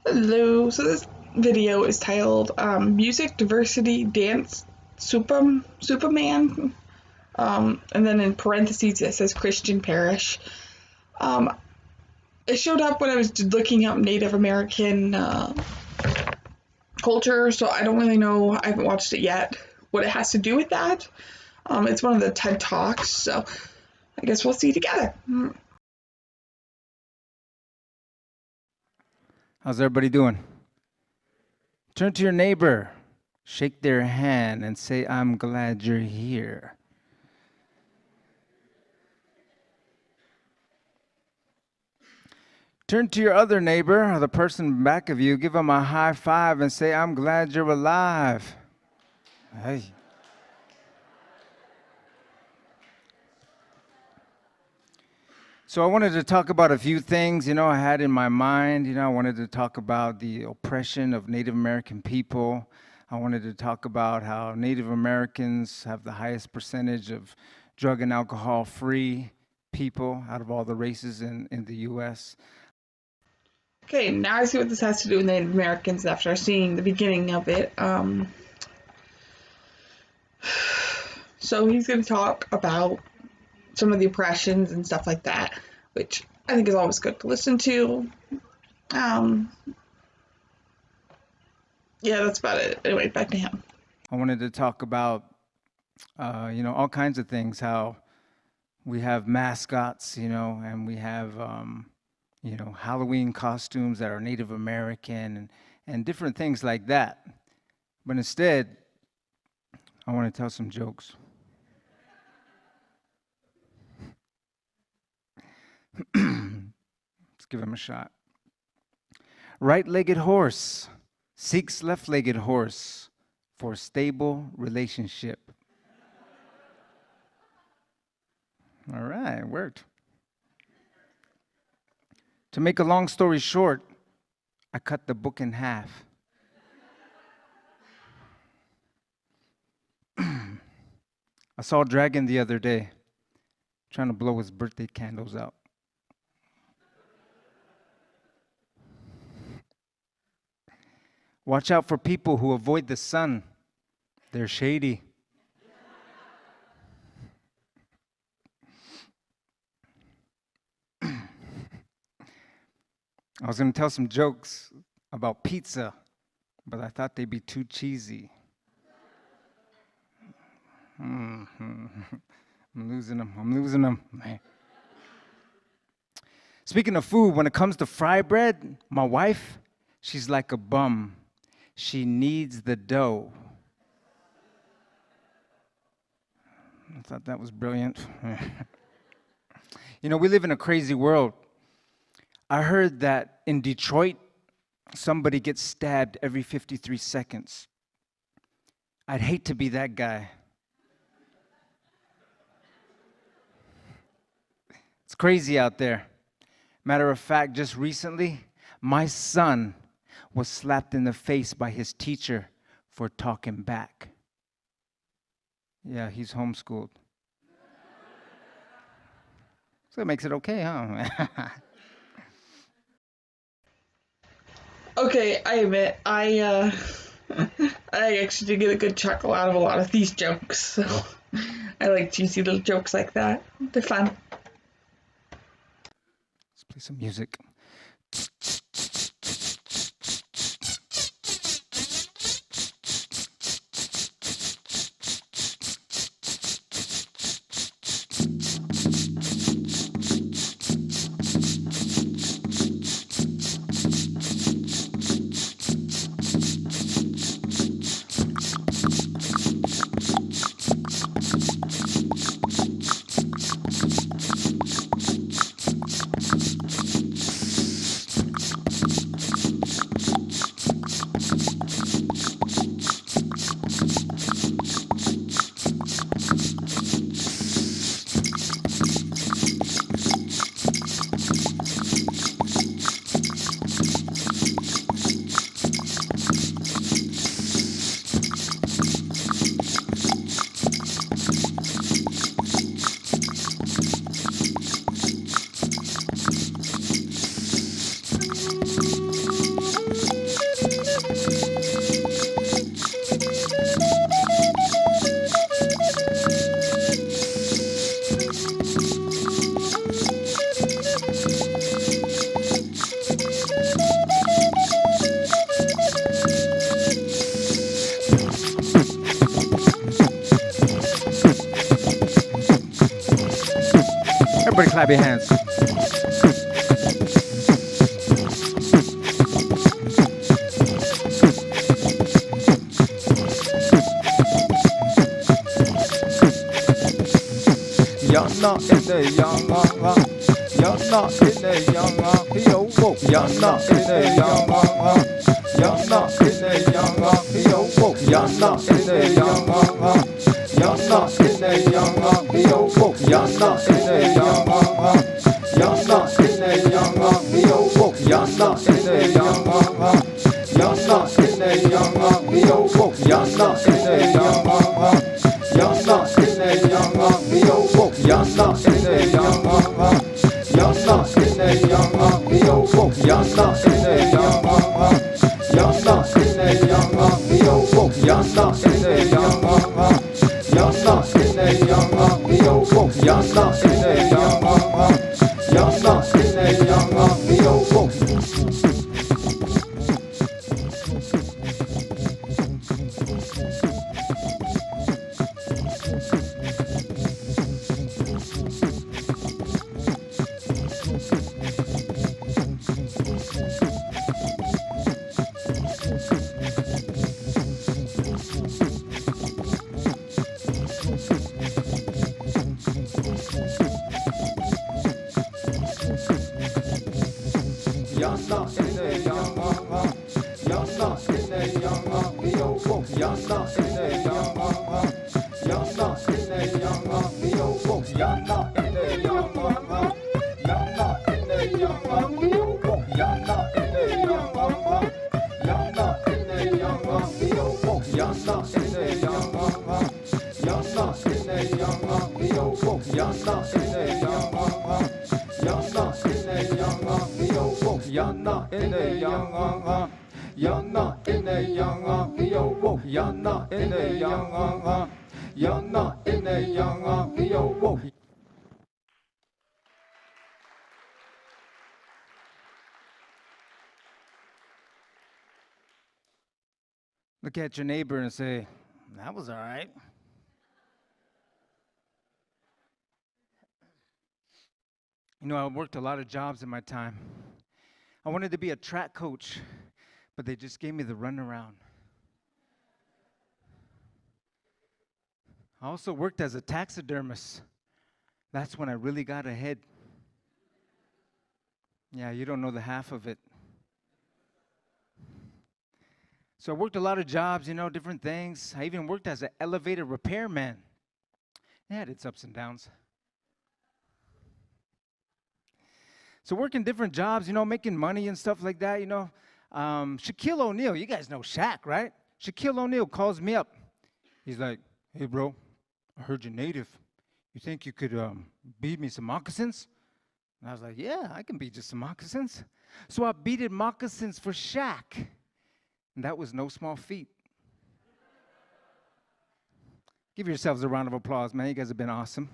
Hello. So this video is titled Music Diversity Dance Supaman. And then in parentheses it says Christian Parish. Um, it showed up when I was looking up Native American culture, so I don't really know. I haven't watched it yet. What it has to do with that. It's one of the TED Talks, so I guess we'll see together. How's everybody doing? Turn to your neighbor, shake their hand, and say, I'm glad you're here. Turn to your other neighbor, or the person back of you, give them a high five and say, I'm glad you're alive. Hey. So I wanted to talk about a few things, I had in my mind. I wanted to talk about the oppression of Native American people. I wanted to talk about how Native Americans have the highest percentage of drug and alcohol-free people out of all the races in the U.S. Okay, now I see what this has to do with Native Americans after seeing the beginning of it. So he's going to talk about some of the oppressions and stuff like that, which I think is always good to listen to. Yeah, that's about it. Anyway, back to him. I wanted to talk about, all kinds of things, how we have mascots, and we have, Halloween costumes that are Native American and different things like that. But instead, I want to tell some jokes. Let's give him a shot. Right-legged horse seeks left-legged horse for stable relationship. All right, it worked. To make a long story short, I cut the book in half. I saw a dragon the other day trying to blow his birthday candles out. Watch out for people who avoid the sun. They're shady. I was going to tell some jokes about pizza, but I thought they'd be too cheesy. I'm losing them. Speaking of food, when it comes to fry bread, my wife, she's like a bum. She needs the dough. I thought that was brilliant. We live in a crazy world. I heard that in Detroit, somebody gets stabbed every 53 seconds. I'd hate to be that guy. It's crazy out there. Matter of fact, just recently, my son was slapped in the face by his teacher for talking back. Yeah, he's homeschooled. So it makes it okay, huh? Okay, I admit, I actually did get a good chuckle out of a lot of these jokes, so I like cheesy little jokes like that. They're fun. Let's play some music. clap your hands. Yana in the yana, yana in the yana, yo wo. Yana in the yana, yana in the yana, yo wo. Yana in the yana, yana in the yana, yo wo. Yana in the yana, yana in the yana, yo wo. Yana in the yana, yana in the yana, yo wo. Yana in the yana. Yana in the yana, yo wo. Yana in the yana, yana in the yana, yo wo. Yana in the yana, yana in the yana, yo wo. Yana in the yana, yana in the yana, yo wo. Yana in the yana, yana in the yana, yo wo. Yana in the yana, yana in the yana, yo wo. Yana in the yana, yana in the yana, yo wo. Yana in the yana, yana in the yana, yo wo. Yana in the yana, yana in the yana, yo wo. Yana in the yana, yana in the yana, yo wo. Yana in the yana, yana in the yana, yo wo. Yana in the yana, yana in the yana, yo wo. Yana in the yana, yana in the yana, yo wo. Look at your neighbor and say, that was all right. You know, I worked a lot of jobs in my time. I wanted to be a track coach, but they just gave me the runaround. I also worked as a taxidermist. That's when I really got ahead. Yeah, you don't know the half of it. So I worked a lot of jobs, you know, different things. I even worked as an elevator repairman. It had its ups and downs. So working different jobs, you know, making money and stuff like that, you know. Shaquille O'Neal, you guys know Shaq, right? Shaquille O'Neal calls me up. He's like, hey, bro, I heard you're native. You think you could beat me some moccasins? And I was like, yeah, I can beat you some moccasins. So I beaded moccasins for Shaq. And that was no small feat. Give yourselves a round of applause, man. You guys have been awesome.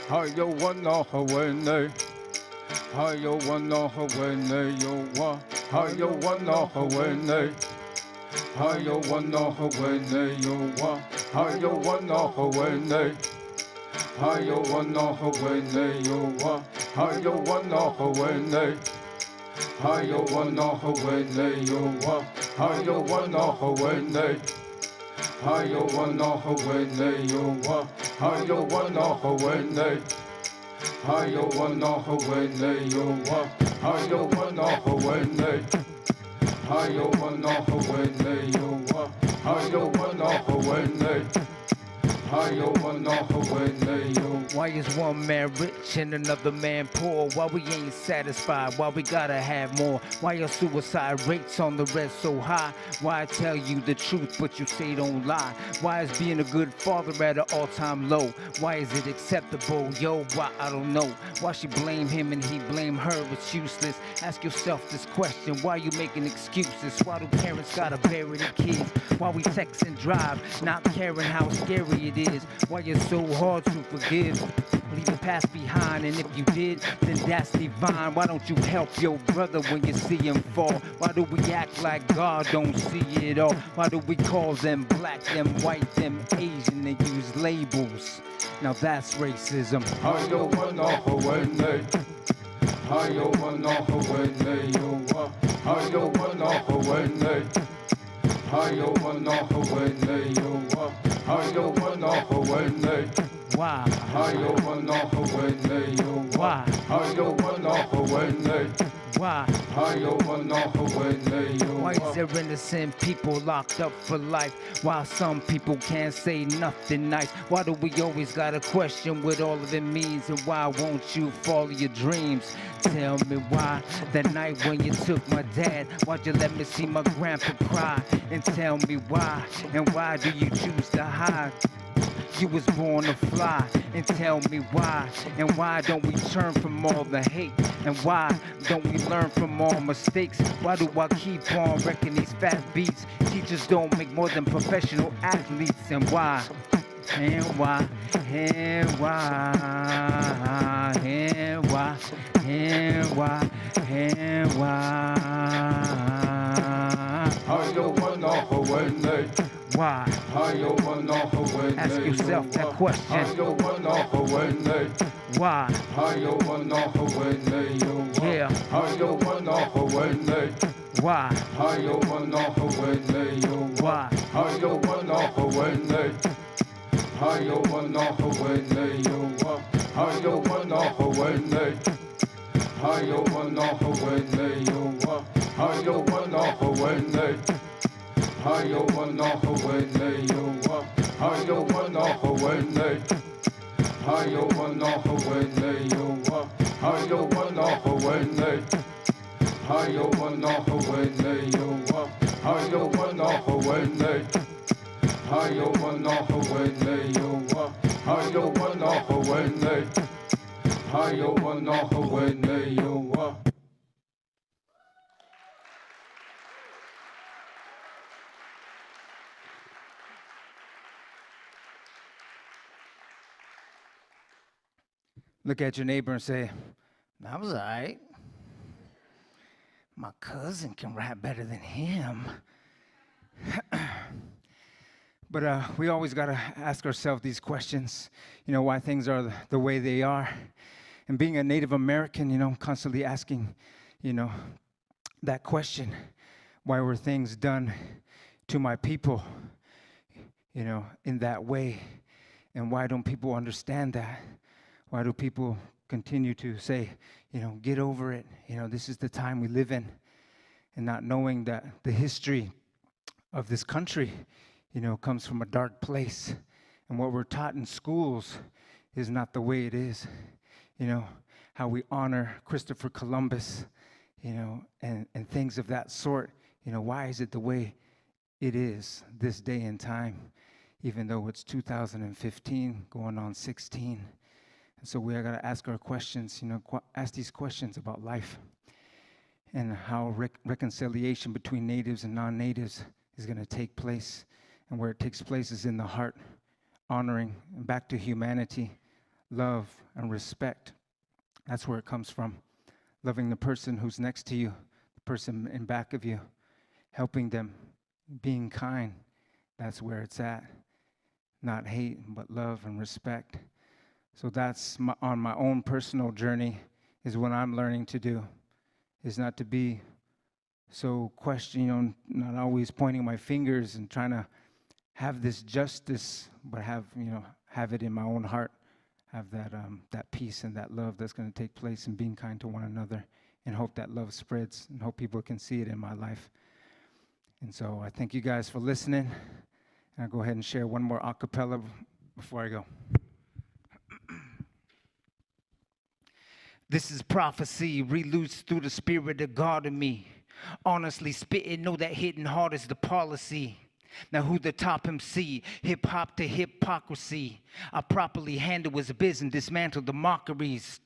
Hayo wana hawene, hayo wana hawene yo wa, hayo wana hawene, hayo wana hawene yo wa, hayo wana hawene, hayo wana hawene yo wa, hayo wana hawene, hayo wana hawene yo wa, hayo wana hawene, hayo wana hawene yo wa. Hayo wana hawene, hayo wana hawene yo wa, hayo wana hawene, hayo wana hawene yo wa, hayo wana hawene, Why is one man rich and another man poor? Why we ain't satisfied? Why we gotta have more? Why are suicide rates on the red so high? Why I tell you the truth but you say don't lie? Why is being a good father at an all-time low? Why is it acceptable? Yo, why? I don't know. Why she blame him and he blame her? It's useless. Ask yourself this question. Why you making excuses? Why do parents gotta bury their kids? Why we text and drive, not caring how scary it is? Why you're so hard to forgive? Leave the past behind, and if you did, then that's divine. Why don't you help your brother when you see him fall? Why do we act like God don't see it all? Why do we call them black, them white, them Asian, and use labels? Now that's racism. Why? Why? Why? Why is there innocent people locked up for life while some people can't say nothing nice? Why do we always gotta question what all of it means? And why won't you follow your dreams? Tell me why that night when you took my dad, why'd you let me see my grandpa cry? And tell me why, and why do you choose to hide? You was born to fly, and tell me why. And why don't we turn from all the hate? And why don't we learn from all mistakes? Why do I keep on wrecking these fat beats? Teachers don't make more than professional athletes. And why? And why? And why? And why? And why? And why? Why? Ask yourself that question. Why? Yeah. Why? Look at your neighbor and say, that was all right. My cousin can rap better than him. But we always got to ask ourselves these questions, why things are the way they are. And being a Native American, I'm constantly asking, that question, why were things done to my people, in that way? And why don't people understand that? Why do people continue to say, get over it, this is the time we live in, and not knowing that the history of this country, comes from a dark place, and what we're taught in schools is not the way it is. How we honor Christopher Columbus, and things of that sort. Why is it the way it is this day and time, even though it's 2015 going on 16? And so we are going to ask our questions, ask these questions about life and how reconciliation between natives and non-natives is going to take place. And where it takes place is in the heart, honoring and back to humanity, love and respect. That's where it comes from. Loving the person who's next to you, the person in back of you, helping them, being kind. That's where it's at. Not hate, but love and respect. So that's on my own personal journey, is what I'm learning to do, is not to be so not always pointing my fingers and trying to have this justice, but have it in my own heart, have that peace and that love that's going to take place, and being kind to one another, and hope that love spreads, and hope people can see it in my life. And so I thank you guys for listening. And I'll go ahead and share one more a cappella before I go. This is prophecy, reloosed through the spirit of God in me. Honestly spitting, know that hitting hard is the policy. Now who the top MC? Hip hop to hypocrisy. I properly handle his business, dismantle the mockeries.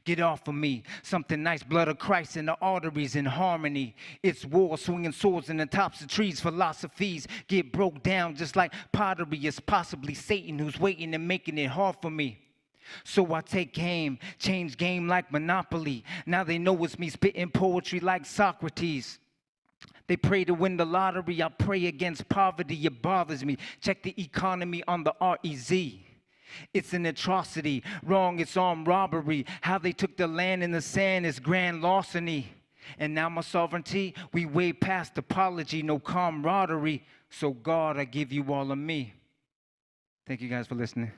Get off of me. Something nice, blood of Christ in the arteries in harmony. It's war, swinging swords in the tops of trees. Philosophies get broke down just like pottery. It's possibly Satan who's waiting and making it hard for me. So I take aim, change game like Monopoly. Now they know it's me spitting poetry like Socrates. They pray to win the lottery. I pray against poverty. It bothers me. Check the economy on the REZ. It's an atrocity. Wrong, it's armed robbery. How they took the land in the sand is grand larceny. And now my sovereignty, we way past apology, no camaraderie. So God, I give you all of me. Thank you guys for listening.